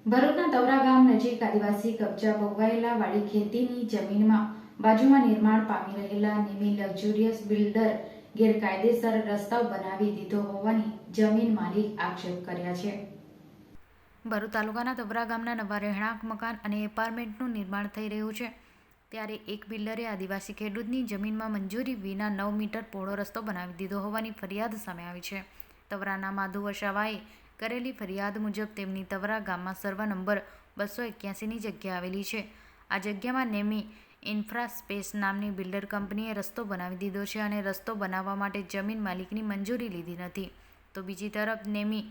ભરૂચના તવરા ગામ નજીક આદિવાસી કબજા ભોગવાયેલા વાડી ખેતીની જમીનમાં બાજુમાં નિર્માણ પામી રહેલા નેમી લક્ઝુરિયસ બિલ્ડર ગેરકાયદેસર રસ્તાઓ બનાવી દીધો હોવાની જમીન માલિક આક્ષેપ કર્યા છે. ભરૂચ તાલુકાના તવરા ગામના નવા રહેણાંક મકાન અને એપાર્ટમેન્ટનું નિર્માણ થઈ રહ્યું છે, ત્યારે એક બિલ્ડરે આદિવાસી ખેડૂતની જમીનમાં મંજૂરી વિના 9 મીટર પહોળો રસ્તો બનાવી દીધો હોવાની ફરિયાદ સામે આવી છે. તવરાના માધુ વસાવાએ કરેલી ફરિયાદ મુજબ તેમની તવરા ગામમાં સર્વે નંબર 281ની જગ્યા આવેલી છે. આ જગ્યામાં નેમી ઇન્ફ્રાસ્પેસ નામની બિલ્ડર કંપનીએ રસ્તો બનાવી દીધો છે અને રસ્તો બનાવવા માટે જમીન માલિકની મંજૂરી લીધી નથી. તો બીજી તરફ નેમી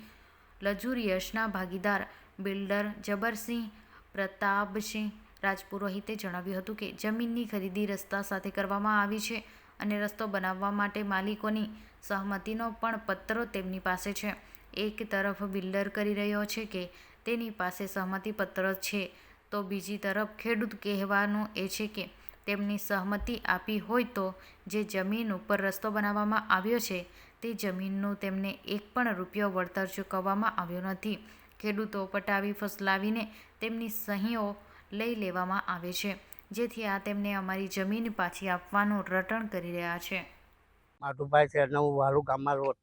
લક્ઝુરિયસના ભાગીદાર બિલ્ડર જબરસિંહ પ્રતાપસિંહ રાજપુરોહિતે જણાવ્યું હતું કે જમીનની ખરીદી રસ્તા સાથે કરવામાં આવી છે અને રસ્તો બનાવવા માટે માલિકોની સહમતિનો પણ પત્રો તેમની પાસે છે. એક તરફ બિલ્ડર કરી રહ્યો છે કે તેની પાસે સહમતિ પત્ર છે, તો બીજી તરફ ખેડૂત કહેવાનું એ છે કે તેમની સહમતિ આપી હોય તો જે જમીન ઉપર રસ્તો બનાવવામાં આવ્યો છે તે જમીનનું તેમને એક પણ રૂપિયો વળતર ચૂકવવામાં આવ્યો નથી. ખેડૂતો પટાવી ફસલાવીને તેમની સહીઓ લઈ લેવામાં આવે છે, જેથી આ તેમને અમારી જમીન પાછી આપવાનું રટણ કરી રહ્યા છે. માધુભાઈ છે, હું વાલુ ગામમાં રોડ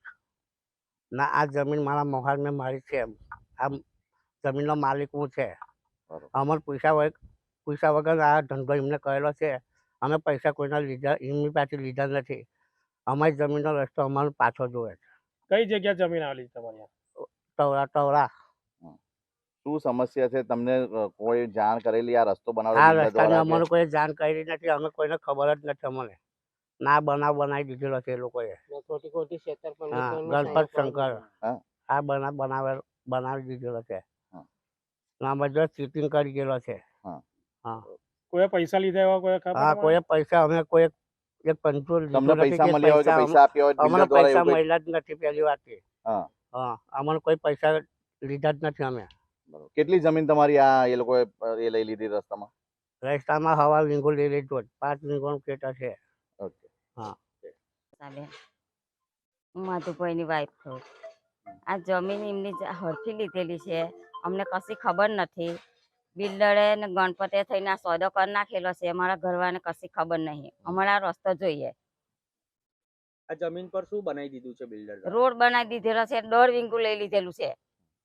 ના આ જમીન મારા મોહાલ મેં મારી છે. આ જમીનનો માલિક હું છે. અમને પૈસા વગર આ ધંધો એમને કરેલો છે. અમે પૈસા કોઈના લીધા એમની પાસે લીધા નથી. અમારી જમીનનો રસ્તો અમારો પાછો જોવે છે. કઈ જગ્યા જમીન આવેલી તમારી? તવરા. શું સમસ્યા છે? તમને કોઈ જાણ કરેલી આ રસ્તો આ બનાવવા રસ્તાની અમને કોઈ જાણ કરી નથી. અમે કોઈને ખબર જ નથી. અમને ના બનાવી દીધેલો છે એ લોકોએ. ગણપત શંકર આ બનાવી દીધેલો છે. આ બધો ચીટિંગ કરી ગયેલો છે. કોઈ પૈસા લીધા એવા કોઈ ખબર? હા, કોઈ પૈસા અમે કોઈ એક પંચો તમને પૈસા મળ્યા હોય કે પૈસા આપ્યા હોય અમને બિલ્ડર દ્વારા પૈસા એવું કંઈ? મળ્યા જ નથી. પહેલી વાત છે. હા, અમને કોઈ પૈસા લીધા જ નથી. અમે કેટલી જમીન તમારી આ એ લોકોએ એ લઈ લીધી રસ્તામાં? હવા વીંગો લઈ લીધો. 5 વીંગોનું ખેતર છે. ઓકે. હા, હું માધુભાઈની વાઈફ છું. આ જમીન એમની હરખી લીધેલી છે, અમને કશી ખબર નથી. બિલ્ડરે ને ગણપતે થઈને આ સોદો કરી નાખેલો છે. અમારા ઘરવાળાને કશી ખબર નહીં. અમારા રસ્તો જોઈએ. આ જમીન પર શું બનાવી દીધું છે બિલ્ડર? રોડ બનાવી દીધેલો છે. 1.5 વીંગું લઈ લીધેલું છે.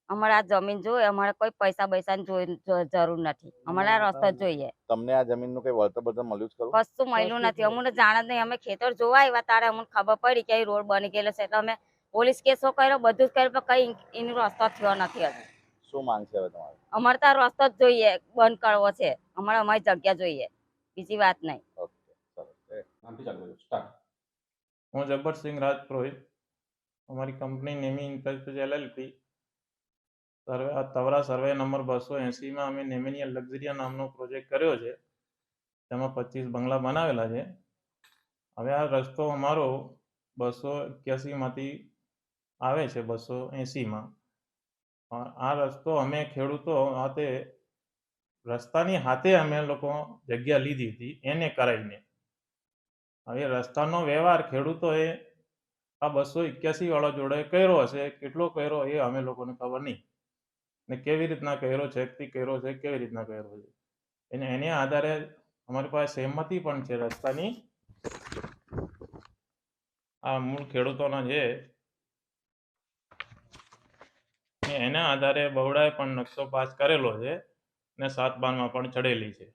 અમારે આ જમીન જોઈએ. અમારે કોઈ પૈસા બૈસાની જરૂર નથી. અમારે આ રસ્તો જોઈએ. તમને આ જમીનનું કઈ વળતર બળતર મળ્યું છે ખરું? કશું મળ્યું નથી. અમને જાણ જ નહીં. અમે ખેતર જોવા આવ્યા ત્યારે અમને ખબર પડી કે રોડ બની ગયેલો છે. એટલે અમે પોલીસ કેસો કર્યો, બધું જ કર્યું, પણ કઈ એનો રસ્તો થયો નથી હજુ. શું માંગ છે હવે તમારે? અમારે તો આ રસ્તો જ જોઈએ, બંધ કરવો છે. અમારી જગ્યા જોઈએ, બીજી વાત નહીં. હું જબરસિંહ રાજપુરોહિત, અમારી company Nemi ઇન્ફ્રાસ્પેસ LLC Tavra survey number 280માં અમે નેમિનિયા લક્ઝરિયા નામનો પ્રોજેક્ટ કર્યો છે. તેમાં 25 બંગલા બનાવેલા છે. હવે આ રસ્તો અમારો 281માંથી આવે છે 280માં. આ રસ્તો અમે ખેડૂતો હાથે રસ્તાની હાથે અમે લોકો જગ્યા લીધી હતી એને કરાવીને. હવે રસ્તાનો વ્યવહાર ખેડૂતોએ આ 281 વાળા જોડે કર્યો હશે. કેટલો કર્યો એ અમે લોકોને ખબર નહીં, ને કેવી રીતના કર્યો છે, કેવી રીતના કર્યો છે એને આધારે અમારી પાસે સહેમતિ પણ છે રસ્તાની. આ મૂળ ખેડૂતોના છે, એના આધારે બહુડાએ પણ નકશો પાસ કરેલો છે ને 7/12માં પણ ચડેલી છે.